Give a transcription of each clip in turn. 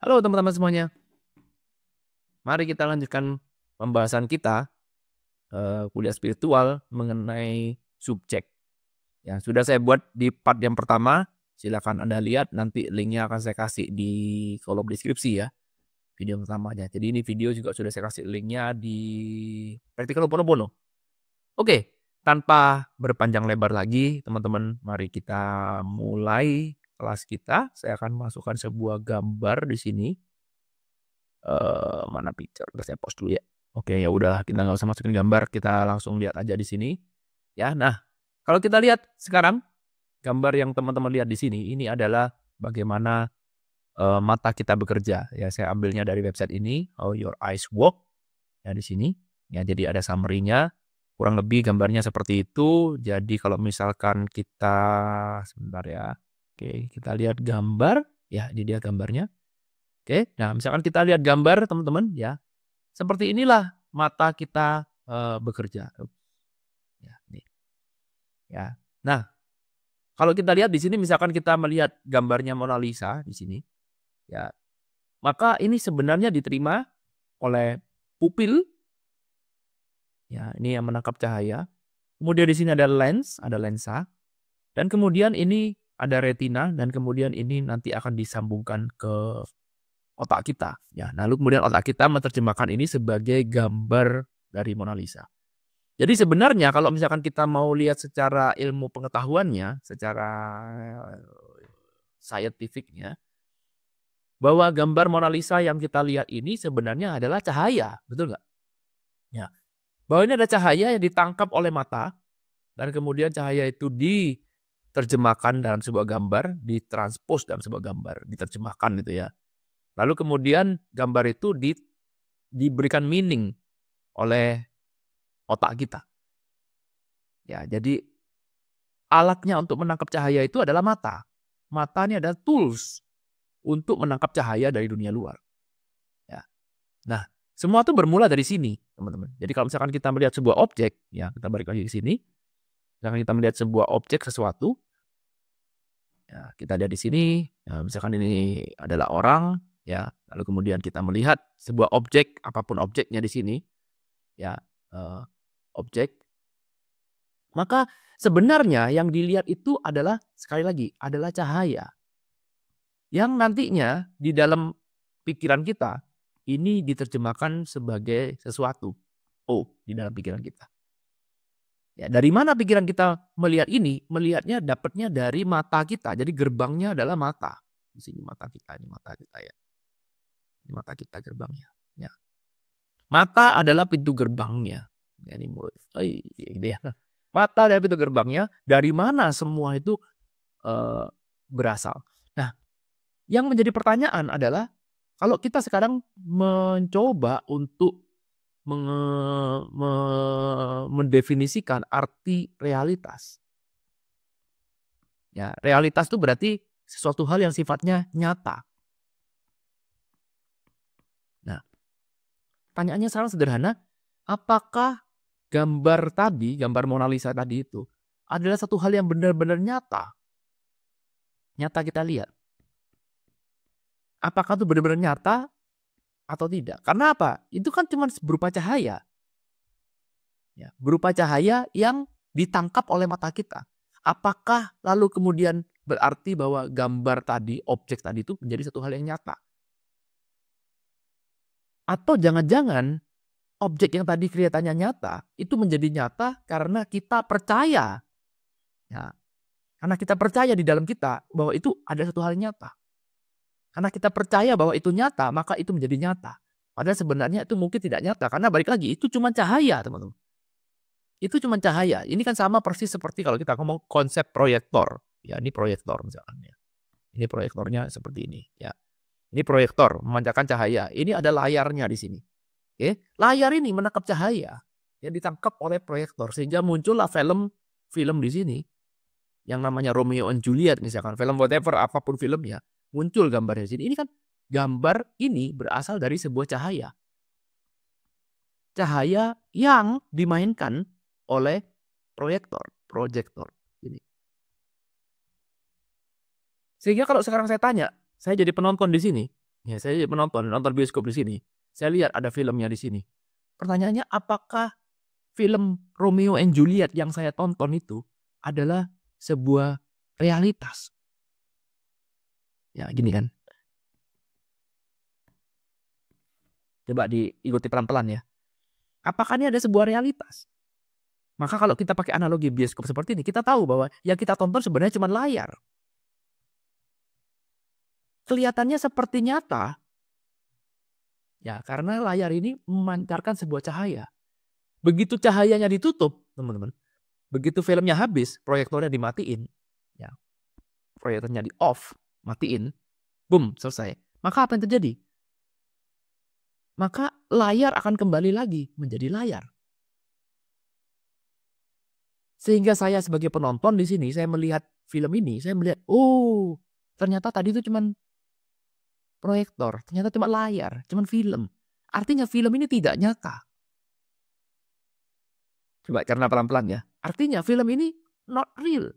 Halo teman-teman semuanya, mari kita lanjutkan pembahasan kita kuliah spiritual mengenai subjek. Ya, sudah saya buat di part yang pertama, silakan Anda lihat, nanti linknya akan saya kasih di kolom deskripsi ya, video pertamanya. Jadi ini video juga sudah saya kasih linknya di Praktikal Ho'oponopono. Oke, tanpa berpanjang lebar lagi, teman-teman, mari kita mulai kelas kita. Saya akan masukkan sebuah gambar di sini. Mana picture? Udah saya post dulu ya. Oke, ya udah kita nggak usah masukin gambar, kita langsung lihat aja di sini. Ya, nah kalau kita lihat sekarang gambar yang teman-teman lihat di sini, ini adalah bagaimana mata kita bekerja. Ya, saya ambilnya dari website ini, How Your Eyes Work. Ya di sini. Ya, jadi ada summary-nya. Kurang lebih gambarnya seperti itu. Jadi kalau misalkan kita sebentar ya. Oke, kita lihat gambar. Ya, ini dia gambarnya. Oke, nah misalkan kita lihat gambar teman-teman ya, seperti inilah mata kita bekerja. Ya, nih. Ya. Nah, kalau kita lihat di sini misalkan kita melihat gambarnya Mona Lisa di sini, ya, maka ini sebenarnya diterima oleh pupil, ya, ini yang menangkap cahaya. Kemudian di sini ada lens, ada lensa, dan kemudian ini ada retina, dan kemudian ini nanti akan disambungkan ke otak kita. Ya, lalu kemudian otak kita menerjemahkan ini sebagai gambar dari Mona Lisa. Jadi sebenarnya kalau misalkan kita mau lihat secara ilmu pengetahuannya, secara scientificnya, bahwa gambar Mona Lisa yang kita lihat ini sebenarnya adalah cahaya, betul nggak? Ya, bahwa ini ada cahaya yang ditangkap oleh mata, dan kemudian cahaya itu diterjemahkan dalam sebuah gambar, ditranspose dalam sebuah gambar, diterjemahkan gitu ya. Lalu kemudian gambar itu diberikan meaning oleh otak kita. Ya, jadi alatnya untuk menangkap cahaya itu adalah mata. Mata ini adalah tools untuk menangkap cahaya dari dunia luar. Ya. Nah, semua itu bermula dari sini, teman-teman. Jadi kalau misalkan kita melihat sebuah objek, ya kita balik lagi ke sini. Misalkan kita melihat sebuah objek sesuatu, ya kita lihat di sini. Ya, misalkan ini adalah orang, ya. Lalu kemudian kita melihat sebuah objek, apapun objeknya di sini, ya objek. Maka sebenarnya yang dilihat itu adalah sekali lagi adalah cahaya. Yang nantinya di dalam pikiran kita ini diterjemahkan sebagai sesuatu. Oh, di dalam pikiran kita. Ya, dari mana pikiran kita melihat ini? Melihatnya dapatnya dari mata kita. Jadi gerbangnya adalah mata. Di sini mata kita, ini mata kita ya. Ini mata kita gerbangnya. Ya. Mata adalah pintu gerbangnya. Ya, ini mulut. Oh, ini ya. Mata adalah pintu gerbangnya. Dari mana semua itu berasal? Nah, yang menjadi pertanyaan adalah kalau kita sekarang mencoba untuk mendefinisikan arti realitas. Ya, realitas itu berarti sesuatu hal yang sifatnya nyata. Nah, pertanyaannya sekarang sederhana, apakah gambar tadi, gambar Mona Lisa tadi itu adalah satu hal yang benar-benar nyata? Nyata kita lihat. Apakah itu benar-benar nyata atau tidak? Karena apa? Itu kan cuma berupa cahaya. Ya, berupa cahaya yang ditangkap oleh mata kita. Apakah lalu kemudian berarti bahwa gambar tadi, objek tadi itu menjadi satu hal yang nyata? Atau jangan-jangan objek yang tadi kelihatannya nyata, itu menjadi nyata karena kita percaya. Ya, karena kita percaya di dalam kita bahwa itu ada satu hal yang nyata. Karena kita percaya bahwa itu nyata, maka itu menjadi nyata. Padahal sebenarnya itu mungkin tidak nyata. Karena balik lagi, itu cuma cahaya, teman-teman. Itu cuma cahaya. Ini kan sama persis seperti kalau kita ngomong konsep proyektor. Ya, ini proyektor misalkan ya. Ini proyektornya seperti ini, ya. Ini proyektor memancarkan cahaya. Ini ada layarnya di sini. Oke, layar ini menangkap cahaya yang ditangkap oleh proyektor sehingga muncullah film di sini yang namanya Romeo and Juliet misalkan, film whatever apapun filmnya, muncul gambarnya di sini. Ini kan gambar ini berasal dari sebuah cahaya. Cahaya yang dimainkan oleh proyektor ini. Sehingga kalau sekarang saya tanya, saya jadi penonton di sini, Ya, saya nonton bioskop di sini. Saya lihat ada filmnya di sini. Pertanyaannya, apakah film Romeo and Juliet yang saya tonton itu adalah sebuah realitas? Ya, gini kan. Coba diikuti pelan-pelan ya. Apakah ini ada sebuah realitas? Maka kalau kita pakai analogi bioskop seperti ini, kita tahu bahwa yang kita tonton sebenarnya cuma layar. Kelihatannya seperti nyata. Ya, karena layar ini memancarkan sebuah cahaya. Begitu cahayanya ditutup, teman-teman. Begitu filmnya habis, proyektornya dimatiin. Ya, proyektornya di off, matiin. Boom, selesai. Maka apa yang terjadi? Maka layar akan kembali lagi menjadi layar. Sehingga saya sebagai penonton di sini, saya melihat film ini, saya melihat, oh, ternyata tadi itu cuma proyektor, ternyata cuma layar, cuma film. Artinya film ini tidak nyata. Coba karena pelan-pelan ya. Artinya film ini not real.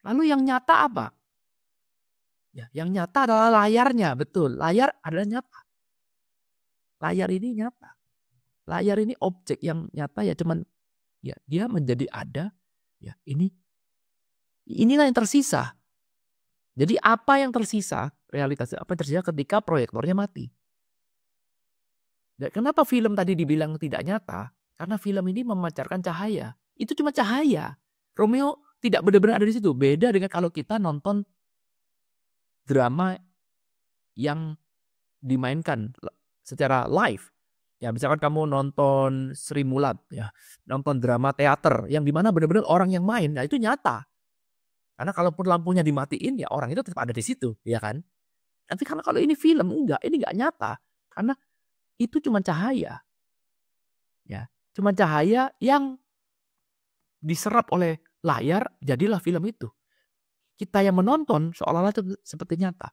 Lalu yang nyata apa? Ya, yang nyata adalah layarnya, betul. Layar adalah nyata. Layar ini nyata. Layar ini objek yang nyata ya, cuman ya dia menjadi ada. Ya, inilah yang tersisa. Jadi apa yang tersisa, realitas apa yang tersisa ketika proyektornya mati. Dan kenapa film tadi dibilang tidak nyata? Karena film ini memancarkan cahaya. Itu cuma cahaya. Romeo tidak benar-benar ada di situ. Beda dengan kalau kita nonton drama yang dimainkan secara live. Ya, misalkan kamu nonton Sri Mulat, ya, nonton drama teater yang dimana benar-benar orang yang main, nah itu nyata. Karena kalaupun lampunya dimatiin, ya orang itu tetap ada di situ, ya kan? Tapi karena kalau ini film, ini enggak nyata. Karena itu cuma cahaya. Ya, cuma cahaya yang diserap oleh layar, jadilah film itu. Kita yang menonton seolah-olah itu seperti nyata.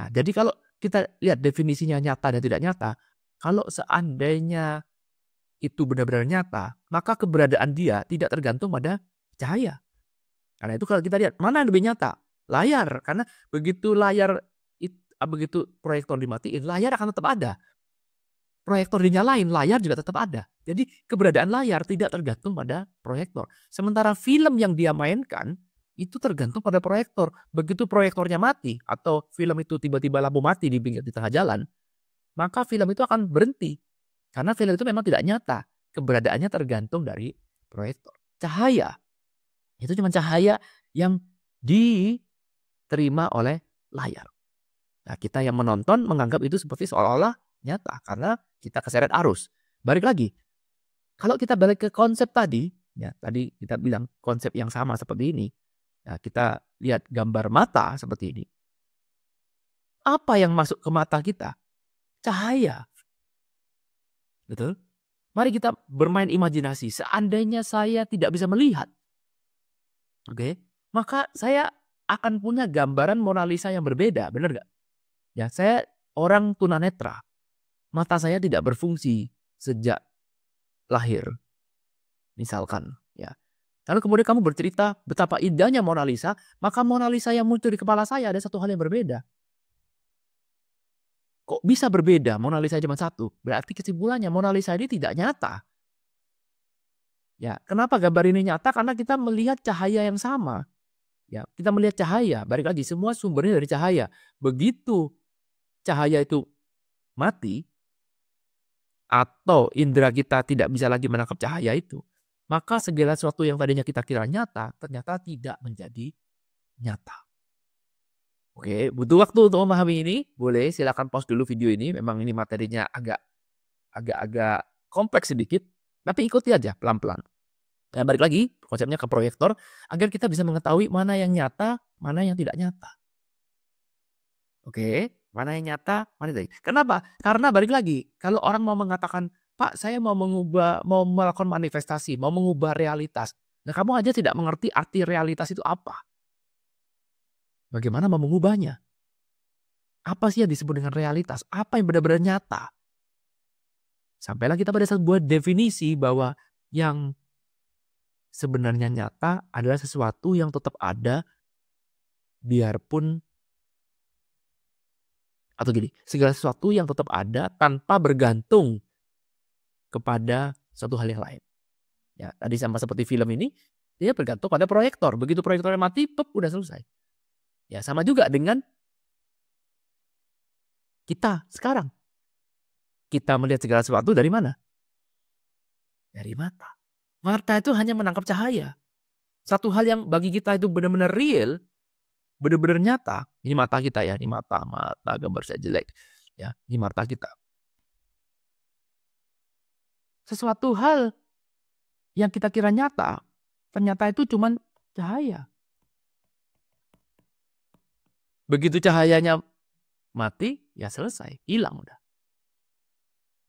Nah, jadi kalau kita lihat definisinya nyata dan tidak nyata, kalau seandainya itu benar-benar nyata, maka keberadaan dia tidak tergantung pada cahaya. Karena itu kalau kita lihat, mana yang lebih nyata? Layar. Karena begitu begitu proyektor dimatiin, layar akan tetap ada. Proyektor dinyalain, layar juga tetap ada. Jadi keberadaan layar tidak tergantung pada proyektor. Sementara film yang dia mainkan, itu tergantung pada proyektor. Begitu proyektornya mati, atau film itu tiba-tiba lampu mati di tengah jalan, maka film itu akan berhenti. Karena film itu memang tidak nyata. Keberadaannya tergantung dari proyektor. Cahaya. Itu cuma cahaya yang diterima oleh layar. Nah, kita yang menonton menganggap itu seperti seolah-olah nyata. Karena kita keseret arus. Balik lagi. Kalau kita balik ke konsep tadi. Ya, tadi kita bilang konsep yang sama seperti ini. Nah, kita lihat gambar mata seperti ini. Apa yang masuk ke mata kita? Cahaya. Betul? Mari kita bermain imajinasi. Seandainya saya tidak bisa melihat. Oke. Maka saya akan punya gambaran Mona Lisa yang berbeda. Benar gak? Ya, saya orang tunanetra. Mata saya tidak berfungsi sejak lahir. Misalkan. Ya. Lalu kemudian kamu bercerita betapa indahnya Mona Lisa. Maka Mona Lisa yang muncul di kepala saya ada satu hal yang berbeda. Kok bisa berbeda? Mona Lisa cuma satu. Berarti kesimpulannya Mona Lisa ini tidak nyata. Ya, kenapa gambar ini nyata? Karena kita melihat cahaya yang sama. Ya, kita melihat cahaya. Balik lagi, semua sumbernya dari cahaya. Begitu cahaya itu mati, atau indera kita tidak bisa lagi menangkap cahaya itu, maka segala sesuatu yang tadinya kita kira nyata, ternyata tidak menjadi nyata. Oke, butuh waktu untuk memahami ini? Boleh, silakan pause dulu video ini. Memang ini materinya agak kompleks sedikit, tapi ikuti aja pelan-pelan. Dan balik lagi, konsepnya ke proyektor, agar kita bisa mengetahui mana yang nyata, mana yang tidak nyata. Oke, mana yang nyata, mana yang tidak. Kenapa? Karena balik lagi, kalau orang mau mengatakan, Pak, saya mau melakukan manifestasi, mau mengubah realitas. Nah, kamu aja tidak mengerti arti realitas itu apa. Bagaimana mau mengubahnya? Apa sih yang disebut dengan realitas? Apa yang benar-benar nyata? Sampailah kita pada sebuah definisi bahwa yang sebenarnya nyata adalah sesuatu yang tetap ada biarpun Atau gini, segala sesuatu yang tetap ada tanpa bergantung kepada suatu hal yang lain. Ya, tadi sama seperti film ini, dia bergantung pada proyektor. Begitu proyektornya mati, pep, udah selesai. Ya, sama juga dengan kita sekarang. Kita melihat segala sesuatu dari mana? Dari mata. Mata itu hanya menangkap cahaya. Satu hal yang bagi kita itu benar-benar real, benar-benar nyata. Ini mata kita ya, ini mata gambar saya jelek. Ya, ini mata kita. Sesuatu hal yang kita kira nyata, ternyata itu cuman cahaya. Begitu cahayanya mati, ya selesai, hilang udah.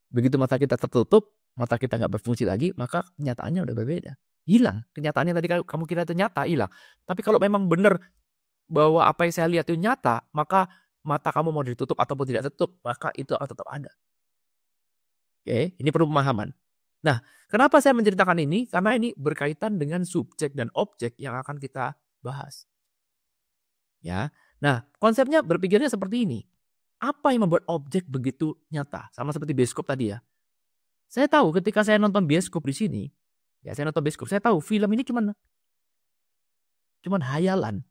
Begitu mata kita tertutup, mata kita nggak berfungsi lagi, maka kenyataannya udah berbeda. Hilang. Kenyataannya tadi kamu kira itu nyata, hilang. Tapi kalau memang benar bahwa apa yang saya lihat itu nyata, maka mata kamu mau ditutup ataupun tidak tutup, maka itu akan tetap ada. Oke, ini perlu pemahaman. Nah, kenapa saya menceritakan ini? Karena ini berkaitan dengan subjek dan objek yang akan kita bahas. Ya. Nah, konsepnya berpikirnya seperti ini. Apa yang membuat objek begitu nyata? Sama seperti bioskop tadi ya. Saya tahu ketika saya nonton bioskop di sini, ya saya nonton bioskop, saya tahu film ini cuman hayalan.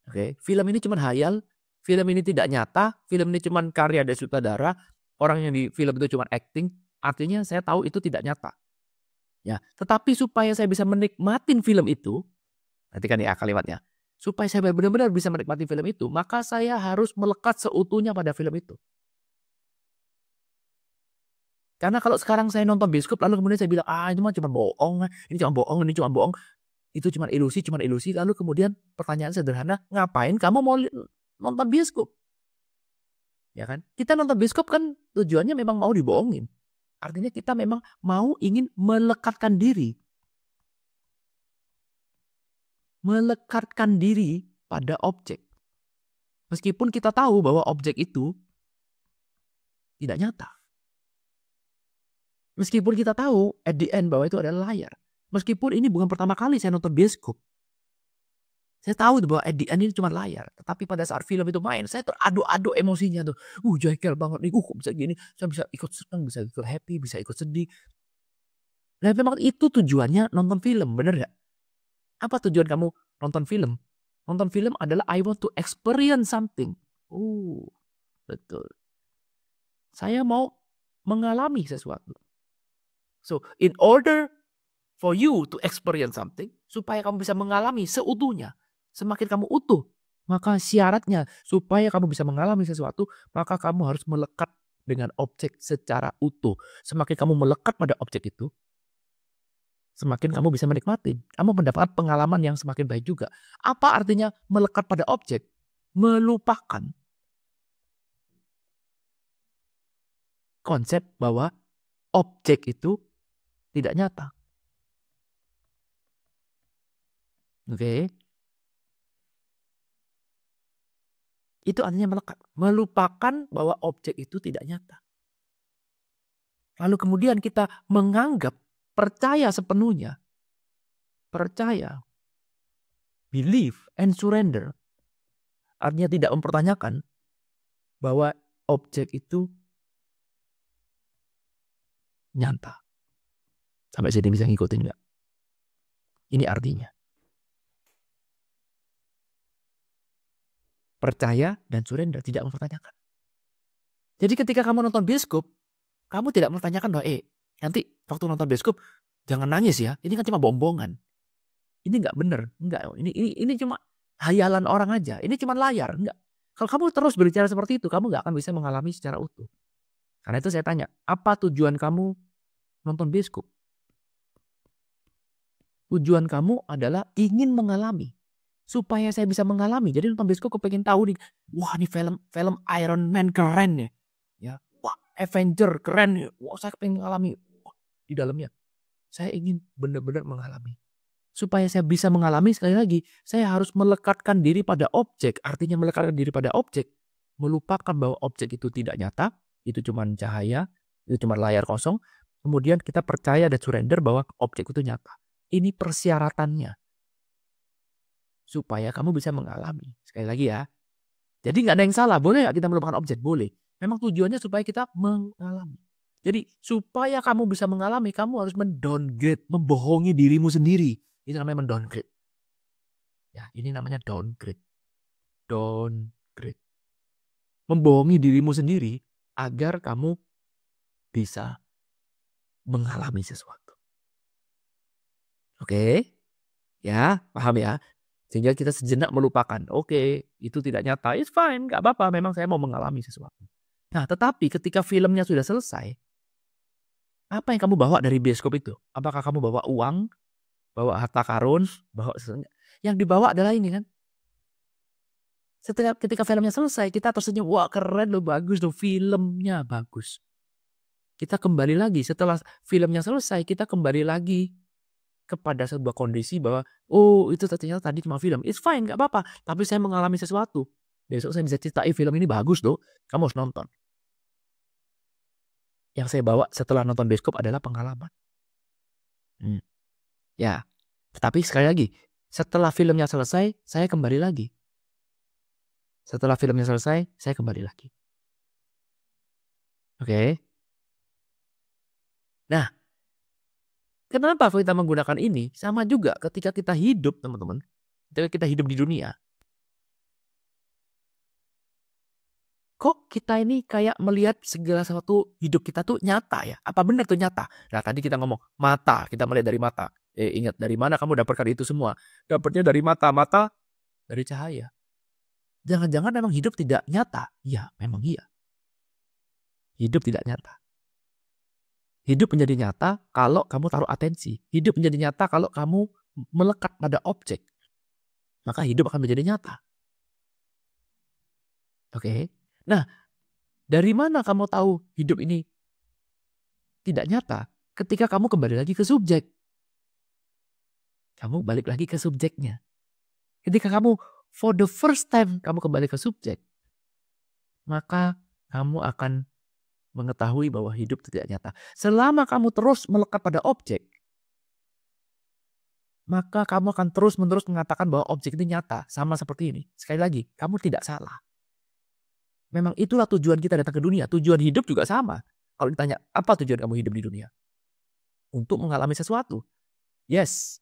Oke, film ini cuman hayal, film ini tidak nyata, film ini cuman karya dari sutradara, orang yang di film itu cuman acting, artinya saya tahu itu tidak nyata. Ya, tetapi supaya saya bisa menikmatin film itu, perhatikan ya kalimatnya. Supaya saya benar-benar bisa menikmati film itu, maka saya harus melekat seutuhnya pada film itu. Karena kalau sekarang saya nonton bioskop lalu kemudian saya bilang, itu mah cuma bohong, ini cuma bohong, ini cuma bohong. Itu cuma ilusi. Lalu kemudian pertanyaan sederhana, ngapain kamu mau nonton bioskop? Ya kan? Kita nonton bioskop kan tujuannya memang mau dibohongin. Artinya kita memang mau ingin melekatkan diri. Melekatkan diri pada objek. Meskipun kita tahu bahwa objek itu tidak nyata. Meskipun kita tahu at the end bahwa itu adalah layar. Meskipun ini bukan pertama kali saya nonton bioskop. Saya tahu bahwa at the end ini cuma layar. Tetapi pada saat film itu main, saya teradu-adu emosinya tuh. Jengkel banget nih. Kok bisa gini? Saya bisa ikut senang, bisa ikut happy, bisa ikut sedih. Nah memang itu tujuannya nonton film, bener gak? Apa tujuan kamu nonton film? Nonton film adalah I want to experience something. Betul. Saya mau mengalami sesuatu. So, in order for you to experience something, supaya kamu bisa mengalami seutuhnya, semakin kamu utuh, maka syaratnya supaya kamu bisa mengalami sesuatu, maka kamu harus melekat dengan objek secara utuh. Semakin kamu melekat pada objek itu, semakin kamu bisa menikmati. Kamu mendapatkan pengalaman yang semakin baik juga. Apa artinya melekat pada objek? Melupakan konsep bahwa objek itu tidak nyata. Oke. Itu artinya melekat. Melupakan bahwa objek itu tidak nyata. Lalu kemudian kita menganggap, percaya sepenuhnya. Percaya. Believe and surrender. Artinya tidak mempertanyakan bahwa objek itu nyata. Sampai sini bisa ngikutin nggak? Ini artinya. Percaya dan surrender, tidak mempertanyakan. Jadi ketika kamu nonton bioskop, kamu tidak mempertanyakan bahwa nanti waktu nonton bioskop jangan nangis ya. Ini kan cuma bohong-bohongan. Ini nggak bener, enggak. Ini cuma hayalan orang aja. Ini cuma layar, enggak. Kalau kamu terus berbicara seperti itu, kamu nggak akan bisa mengalami secara utuh. Karena itu saya tanya, apa tujuan kamu nonton bioskop? Tujuan kamu adalah ingin mengalami. Supaya saya bisa mengalami. Jadi nonton bioskop aku pengen tahu nih, wah ini film Iron Man keren ya. Wah, Avenger keren ya. Wah, saya pengen mengalami di dalamnya. Saya ingin benar-benar mengalami. Supaya saya bisa mengalami, sekali lagi, saya harus melekatkan diri pada objek. Artinya melekatkan diri pada objek. Melupakan bahwa objek itu tidak nyata. Itu cuma cahaya. Itu cuma layar kosong. Kemudian kita percaya dan surrender bahwa objek itu nyata. Ini persyaratannya. Supaya kamu bisa mengalami. Sekali lagi ya. Jadi nggak ada yang salah. Boleh nggak kita melupakan objek? Boleh. Memang tujuannya supaya kita mengalami. Jadi supaya kamu bisa mengalami, kamu harus mendowngrade, membohongi dirimu sendiri. Itu namanya mendowngrade. Ya, ini namanya downgrade. Downgrade. Membohongi dirimu sendiri agar kamu bisa mengalami sesuatu. Oke? Ya, paham ya? Sehingga kita sejenak melupakan. Oke, itu tidak nyata. It's fine, nggak apa-apa. Memang saya mau mengalami sesuatu. Nah, tetapi ketika filmnya sudah selesai, apa yang kamu bawa dari bioskop itu? Apakah kamu bawa uang, bawa harta karun, bawa sesuatu? Yang dibawa adalah ini kan. Setiap ketika filmnya selesai, kita tersenyum. Wah, keren loh, bagus loh, filmnya bagus. Kita kembali lagi setelah filmnya selesai, kita kembali lagi kepada sebuah kondisi bahwa oh itu ternyata tadi cuma film. It's fine, nggak apa-apa. Tapi saya mengalami sesuatu. Besok saya bisa ceritain film ini bagus loh. Kamu harus nonton. Yang saya bawa setelah nonton bioskop adalah pengalaman. Ya, tetapi sekali lagi, setelah filmnya selesai, saya kembali lagi. Setelah filmnya selesai, saya kembali lagi. Oke. Nah, kenapa kita menggunakan ini? Sama juga ketika kita hidup, teman-teman. Ketika kita hidup di dunia. Kok kita ini kayak melihat segala sesuatu hidup kita tuh nyata ya? Apa benar tuh nyata? Nah, tadi kita ngomong mata, kita melihat dari mata. Ingat, dari mana kamu dapatkan itu semua? Dapatnya dari mata, mata dari cahaya. Jangan-jangan memang hidup tidak nyata? Ya, memang iya. Hidup tidak nyata. Hidup menjadi nyata kalau kamu taruh atensi. Hidup menjadi nyata kalau kamu melekat pada objek. Maka hidup akan menjadi nyata. Oke. Nah, dari mana kamu tahu hidup ini tidak nyata? Ketika kamu kembali lagi ke subjek. Kamu balik lagi ke subjeknya. Ketika kamu for the first time kamu kembali ke subjek. Maka kamu akan mengetahui bahwa hidup tidak nyata. Selama kamu terus melekat pada objek, maka kamu akan terus-menerus mengatakan bahwa objek ini nyata. Sama seperti ini. Sekali lagi, kamu tidak salah. Memang itulah tujuan kita datang ke dunia. Tujuan hidup juga sama. Kalau ditanya, apa tujuan kamu hidup di dunia? Untuk mengalami sesuatu. Yes.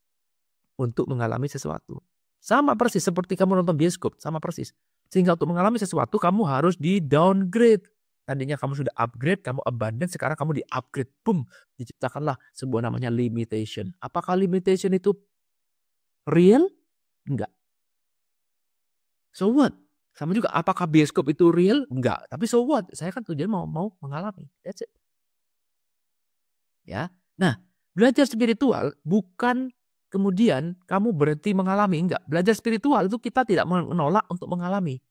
Untuk mengalami sesuatu. Sama persis seperti kamu nonton bioskop. Sama persis. Sehingga untuk mengalami sesuatu, kamu harus di downgrade. Tadinya kamu sudah upgrade, kamu abandon, sekarang kamu di-upgrade. Boom, diciptakanlah sebuah namanya limitation. Apakah limitation itu real? Enggak. So what? Sama juga, apakah bioskop itu real? Enggak. Tapi so what? Saya kan tujuan mau mengalami. That's it. Ya. Nah, belajar spiritual bukan kemudian kamu berhenti mengalami. Enggak. Belajar spiritual itu kita tidak menolak untuk mengalami.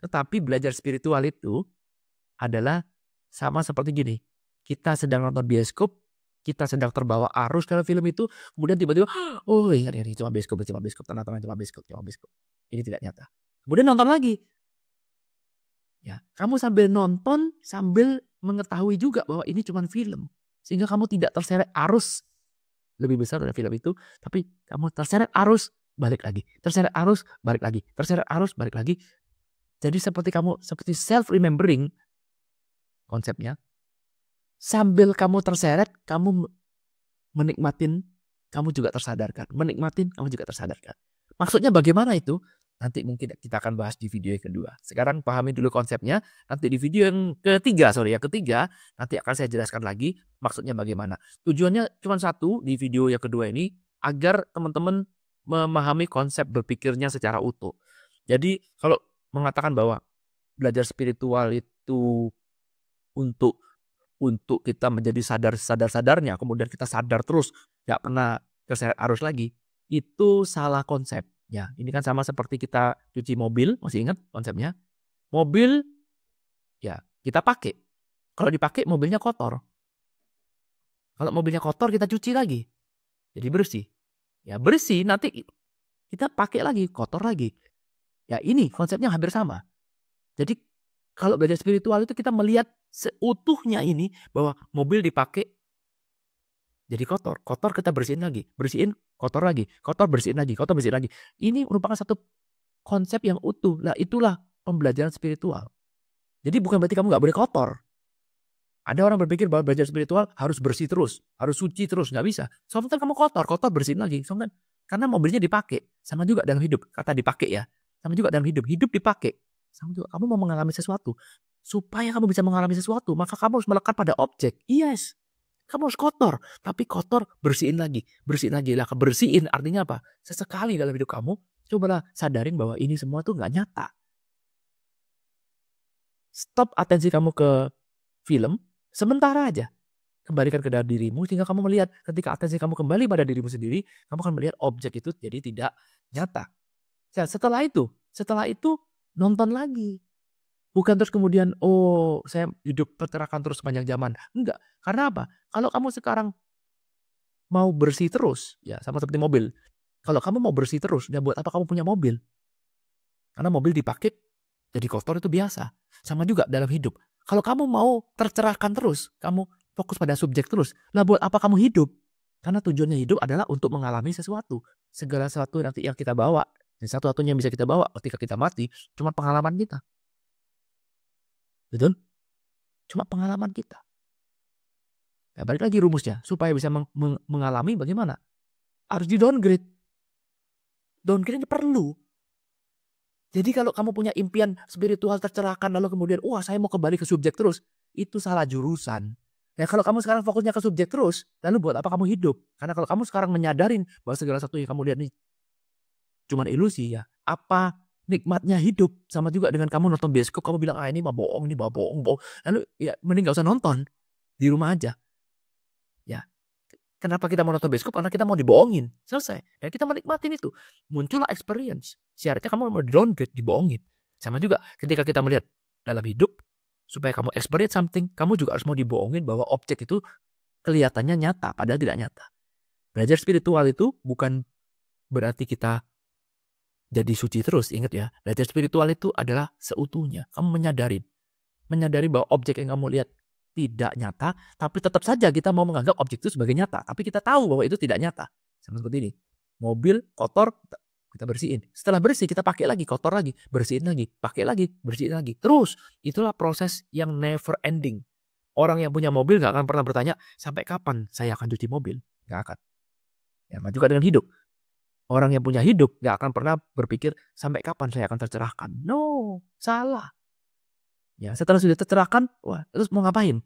Tetapi belajar spiritual itu adalah sama seperti gini. Kita sedang nonton bioskop, kita sedang terbawa arus dalam film itu, kemudian tiba-tiba, oh ingat ini cuma bioskop, tenang-tenang, cuma bioskop. Ini tidak nyata. Kemudian nonton lagi. Ya, kamu sambil nonton, sambil mengetahui juga bahwa ini cuma film. Sehingga kamu tidak terseret arus lebih besar dari film itu, tapi kamu terseret arus, balik lagi. Terseret arus, balik lagi. Terseret arus, balik lagi. Jadi seperti self-remembering, konsepnya, sambil kamu terseret, kamu menikmatin, kamu juga tersadarkan. Menikmatin, kamu juga tersadarkan. Maksudnya bagaimana itu? Nanti mungkin kita akan bahas di video yang kedua. Sekarang pahami dulu konsepnya. Nanti di video yang ketiga, nanti akan saya jelaskan lagi maksudnya bagaimana. Tujuannya cuma satu di video yang kedua ini, agar teman-teman memahami konsep berpikirnya secara utuh. Jadi kalau mengatakan bahwa belajar spiritual itu untuk kita menjadi sadarnya, kemudian kita sadar terus, nggak pernah terseret arus lagi, itu salah konsep. Ya, ini kan sama seperti kita cuci mobil, masih ingat konsepnya? Mobil, ya kita pakai. Kalau dipakai mobilnya kotor. Kalau mobilnya kotor kita cuci lagi, jadi bersih. Ya bersih, nanti kita pakai lagi, kotor lagi. Ya ini konsepnya hampir sama. Jadi kalau belajar spiritual itu kita melihat seutuhnya ini bahwa mobil dipakai jadi kotor. Kotor kita bersihin lagi. Bersihin, kotor lagi. Kotor, bersihin lagi. Kotor, bersihin lagi. Ini merupakan satu konsep yang utuh. Nah itulah pembelajaran spiritual. Jadi bukan berarti kamu nggak boleh kotor. Ada orang berpikir bahwa belajar spiritual harus bersih terus, harus suci terus, nggak bisa. Sometimes kamu kotor bersihin lagi. Sometimes, karena mobilnya dipakai, sama juga dalam hidup. Kata dipakai ya, sama juga dalam hidup. Hidup dipakai, sama juga kamu mau mengalami sesuatu. Supaya kamu bisa mengalami sesuatu, maka kamu harus melekat pada objek. Yes, kamu harus kotor, tapi kotor bersihin lagi, bersihin lagi. Lah, bersihin artinya apa? Sesekali dalam hidup kamu, cobalah sadarin bahwa ini semua tuh nggak nyata. Stop atensi kamu ke film, sementara aja. Kembalikan ke dalam dirimu sehingga kamu melihat ketika atensi kamu kembali pada dirimu sendiri, kamu akan melihat objek itu jadi tidak nyata. Nah, setelah itu nonton lagi. Bukan terus kemudian, oh saya hidup tercerahkan terus sepanjang zaman. Enggak. Karena apa? Kalau kamu sekarang mau bersih terus, ya sama seperti mobil. Kalau kamu mau bersih terus, ya buat apa kamu punya mobil? Karena mobil dipakai jadi kotor itu biasa. Sama juga dalam hidup. Kalau kamu mau tercerahkan terus, kamu fokus pada subjek terus, lah buat apa kamu hidup? Karena tujuannya hidup adalah untuk mengalami sesuatu. Segala sesuatu nanti yang kita bawa, dan satu-satunya yang bisa kita bawa ketika kita mati, cuma pengalaman kita. Betul? Cuma pengalaman kita. Nah, balik lagi rumusnya, supaya bisa mengalami bagaimana? Harus di downgrade. Downgrade ini perlu. Jadi kalau kamu punya impian spiritual tercerahkan lalu kemudian, wah saya mau kembali ke subjek terus, itu salah jurusan. Ya kalau kamu sekarang fokusnya ke subjek terus, lalu buat apa kamu hidup? Karena kalau kamu sekarang menyadarin bahwa segala sesuatu yang kamu lihat ini cuma ilusi, ya apa nikmatnya hidup? Sama juga dengan kamu nonton bioskop, kamu bilang, ah ini mah bohong, ini mah bohong. Lalu ya mending gak usah nonton, di rumah aja. Ya, kenapa kita mau nonton bioskop? Karena kita mau dibohongin. Selesai. Dan kita menikmatin itu. Muncullah experience. Syaratnya kamu mau downgrade, dibohongin. Sama juga ketika kita melihat dalam hidup, supaya kamu experience something, kamu juga harus mau dibohongin bahwa objek itu kelihatannya nyata, padahal tidak nyata. Belajar spiritual itu bukan berarti kita jadi suci terus. Ingat ya, belajar spiritual itu adalah seutuhnya. Kamu menyadari bahwa objek yang kamu lihat tidak nyata, tapi tetap saja kita mau menganggap objek itu sebagai nyata. Tapi kita tahu bahwa itu tidak nyata. Sama seperti ini. Mobil kotor, kita bersihin. Setelah bersih, kita pakai lagi, kotor lagi, bersihin lagi, pakai lagi, bersihin lagi. Terus, itulah proses yang never ending. Orang yang punya mobil gak akan pernah bertanya, sampai kapan saya akan cuci mobil? Gak akan. Ya, juga dengan hidup. Orang yang punya hidup gak akan pernah berpikir, sampai kapan saya akan tercerahkan? No, salah. Ya, setelah sudah tercerahkan, wah, terus mau ngapain?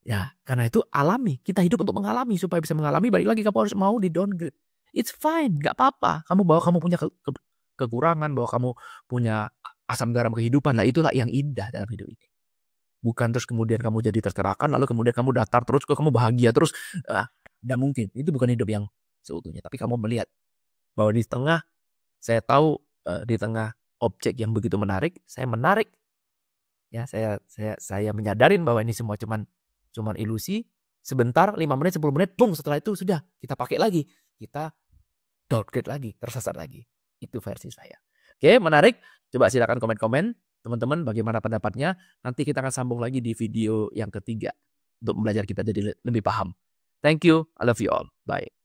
Ya, karena itu alami. Kita hidup untuk mengalami. Supaya bisa mengalami, balik lagi kamu harus mau di downgrade. It's fine, gak apa-apa. Kamu punya kekurangan, bahwa kamu punya asam garam kehidupan. Nah, itulah yang indah dalam hidup ini. Bukan terus kemudian kamu jadi tercerahkan, lalu kemudian kamu datar terus, kamu bahagia terus. Tidak mungkin. Itu bukan hidup yang seutuhnya. Tapi kamu melihat bahwa di tengah, saya tahu di tengah objek yang begitu menarik, saya menarik. Ya, saya menyadarin bahwa ini semua cuman ilusi. Sebentar, 5 menit, 10 menit, boom, setelah itu sudah kita pakai lagi. Kita downgrade lagi, tersesat lagi. Itu versi saya. Oke, menarik. Coba silakan komen-komen. Teman-teman bagaimana pendapatnya. Nanti kita akan sambung lagi di video yang ketiga. Untuk belajar kita jadi lebih paham. Thank you. I love you all. Bye.